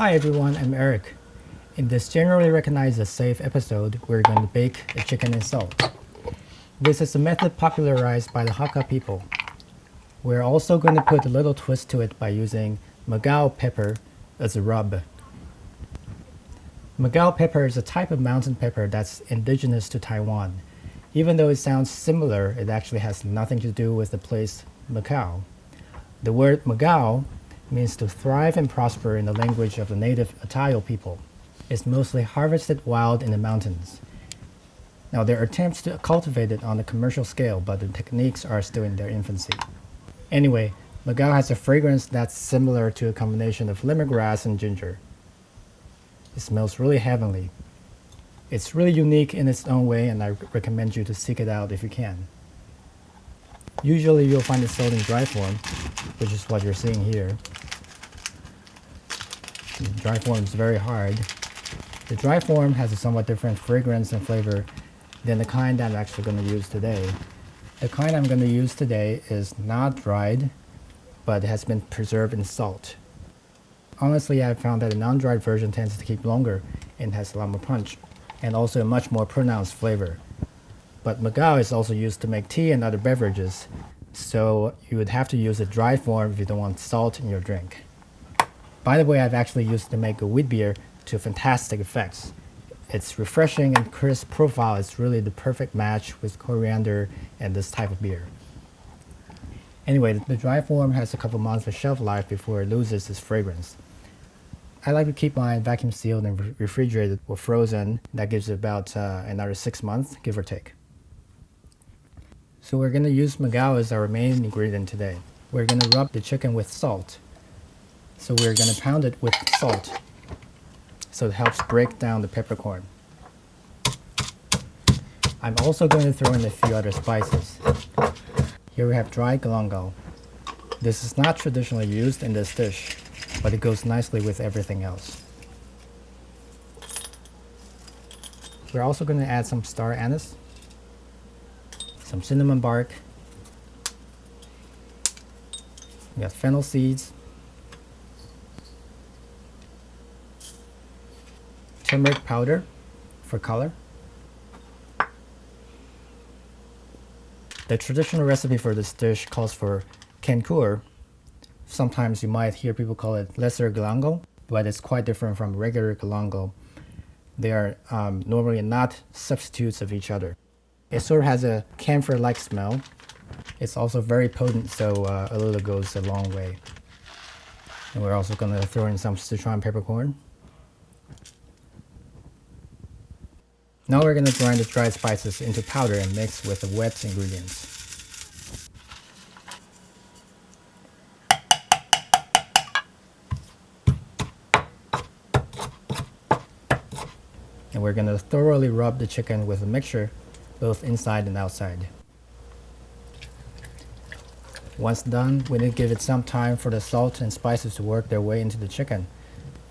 Hi everyone, I'm Eric. In this generally recognized as safe episode, we're going to bake a chicken in salt. This is a method popularized by the Hakka people. We're also going to put a little twist to it by using Maqaw pepper as a rub. Maqaw pepper is a type of mountain pepper that's indigenous to Taiwan. Even though it sounds similar, it actually has nothing to do with the place Maqaw. The word magao means to thrive and prosper in the language of the native Atayal people. It's mostly harvested wild in the mountains. Now there are attempts to cultivate it on a commercial scale, but the techniques are still in their infancy. Anyway, magao has a fragrance that's similar to a combination of lemongrass and ginger. It smells really heavenly. It's really unique in its own way, and I recommend you to seek it out if you can. Usually you'll find it sold in dry form, which is what you're seeing here. The dry form is very hard. The dry form has a somewhat different fragrance and flavor than the kind I'm actually going to use today. The kind I'm going to use today is not dried, but has been preserved in salt. Honestly, I've found that a non-dried version tends to keep longer and has a lot more punch, and also a much more pronounced flavor. But magao is also used to make tea and other beverages, so you would have to use a dry form if you don't want salt in your drink. By the way, I've actually used it to make a wheat beer to fantastic effects. Its refreshing and crisp profile is really the perfect match with coriander and this type of beer. Anyway, the dry form has a couple months of shelf life before it loses its fragrance. I like to keep mine vacuum sealed and refrigerated or frozen. That gives it about another 6 months, give or take. So we're going to use magao as our main ingredient today. We're going to rub the chicken with salt. So we're going to pound it with salt, so it helps break down the peppercorn. I'm also going to throw in a few other spices. Here we have dried galangal. This is not traditionally used in this dish, but it goes nicely with everything else. We're also going to add some star anise, some cinnamon bark, we got fennel seeds, turmeric powder for color. The traditional recipe for this dish calls for conductor. Sometimes you might hear people call it lesser galangal, but it's quite different from regular galangal. They are normally not substitutes of each other. It sort of has a camphor-like smell. It's also very potent, so a little goes a long way. And we're also going to throw in some Sichuan peppercorn. Now we're going to grind the dried spices into powder and mix with the wet ingredients. And we're going to thoroughly rub the chicken with a mixture, both inside and outside. Once done, we need to give it some time for the salt and spices to work their way into the chicken.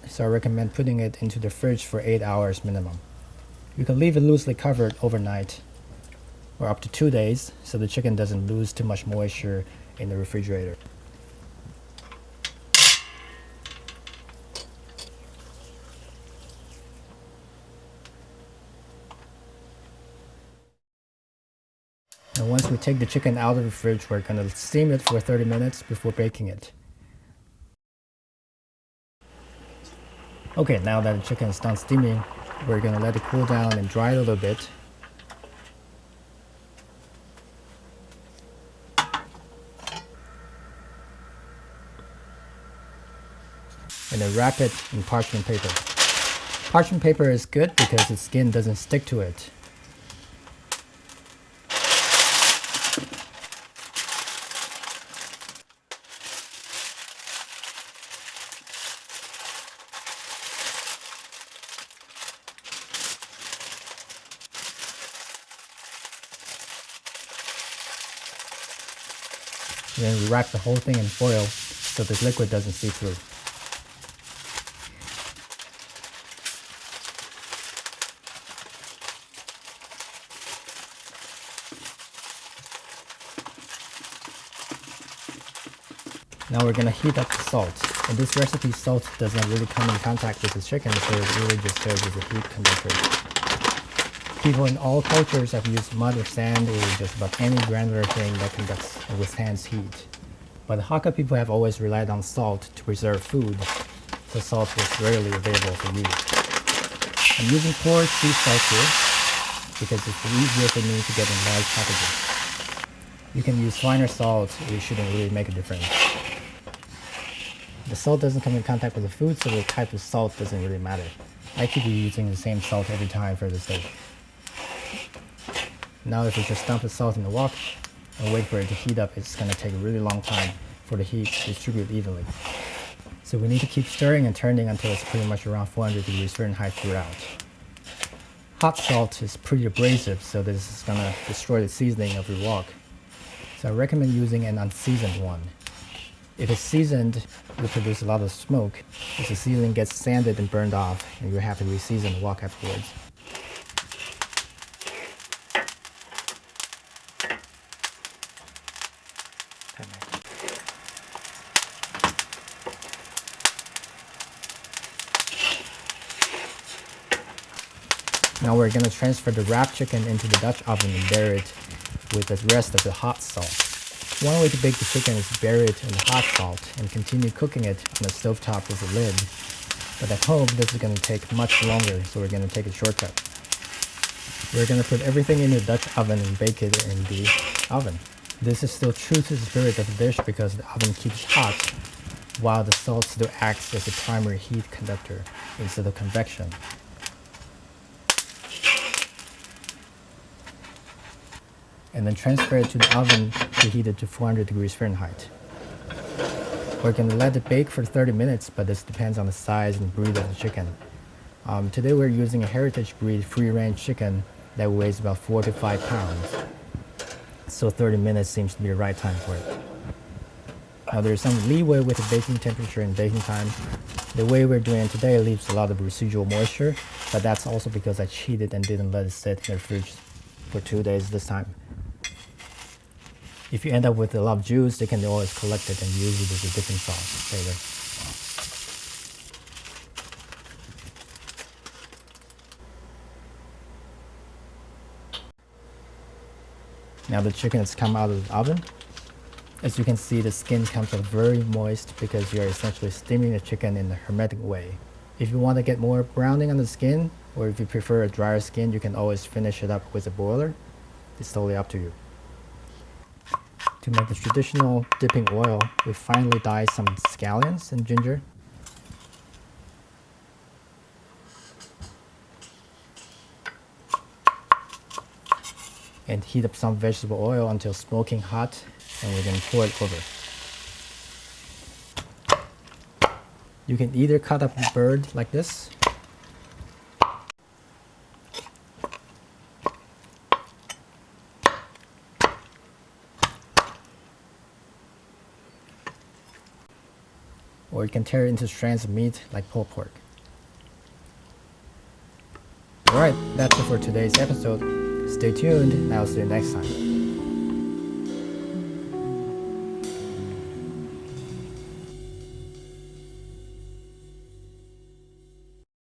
So I recommend putting it into the fridge for 8 hours minimum. You can leave it loosely covered overnight or up to 2 days so the chicken doesn't lose too much moisture in the refrigerator. And once we take the chicken out of the fridge, we're going to steam it for 30 minutes before baking it. Okay, now that the chicken is done steaming, we're going to let it cool down and dry a little bit. And then wrap it in parchment paper. Parchment paper is good because the skin doesn't stick to it. And then we wrap the whole thing in foil so the liquid doesn't seep through. Now we're going to heat up the salt. In this recipe, salt does not really come in contact with the chicken, so it really just serves as a heat conductor. People in all cultures have used mud or sand or just about any granular thing that conducts and withstands heat. But the Hakka people have always relied on salt to preserve food, so salt was rarely available for use. I'm using poor sea salt here because it's easier for me to get in large packages. You can use finer salt, it shouldn't really make a difference. The salt doesn't come in contact with the food, so the type of salt doesn't really matter. I keep using the same salt every time for the steak. Now if we just dump the salt in the wok and wait for it to heat up, it's going to take a really long time for the heat to distribute evenly. So we need to keep stirring and turning until it's pretty much around 400 degrees Fahrenheit throughout. Hot salt is pretty abrasive, so this is going to destroy the seasoning of your wok. So I recommend using an unseasoned one. If it's seasoned, it will produce a lot of smoke as the seasoning gets sanded and burned off, and you have to re-season the wok afterwards. Now we're going to transfer the wrapped chicken into the Dutch oven and bury it with the rest of the hot salt. One way to bake the chicken is to bury it in the hot salt and continue cooking it on the stovetop with a lid. But at home, this is going to take much longer, so we're going to take a shortcut. We're going to put everything in the Dutch oven and bake it in the oven. This is still true to the spirit of the dish because the oven keeps hot, while the salt still acts as a primary heat conductor instead of convection. And then transfer it to the oven preheated to 400 degrees Fahrenheit. We're going to let it bake for 30 minutes, but this depends on the size and breed of the chicken. Today we're using a heritage breed free-range chicken that weighs about 4 to 5 pounds. So 30 minutes seems to be the right time for it. Now there's some leeway with the baking temperature and baking time. The way we're doing it today leaves a lot of residual moisture, but that's also because I cheated and didn't let it sit in the fridge for 2 days this time. If you end up with a lot of juice, they can always collect it and use it as a dipping sauce later. Now the chicken has come out of the oven. As you can see, the skin comes out very moist because you're essentially steaming the chicken in a hermetic way. If you want to get more browning on the skin, or if you prefer a drier skin, you can always finish it up with a boiler. It's totally up to you. To make the traditional dipping oil, we finely dye some scallions and ginger. And heat up some vegetable oil until smoking hot, and we're going to pour it over. You can either cut up the bird like this, or you can tear it into strands of meat like pulled pork. Alright, that's it for today's episode. Stay tuned, and I'll see you next time.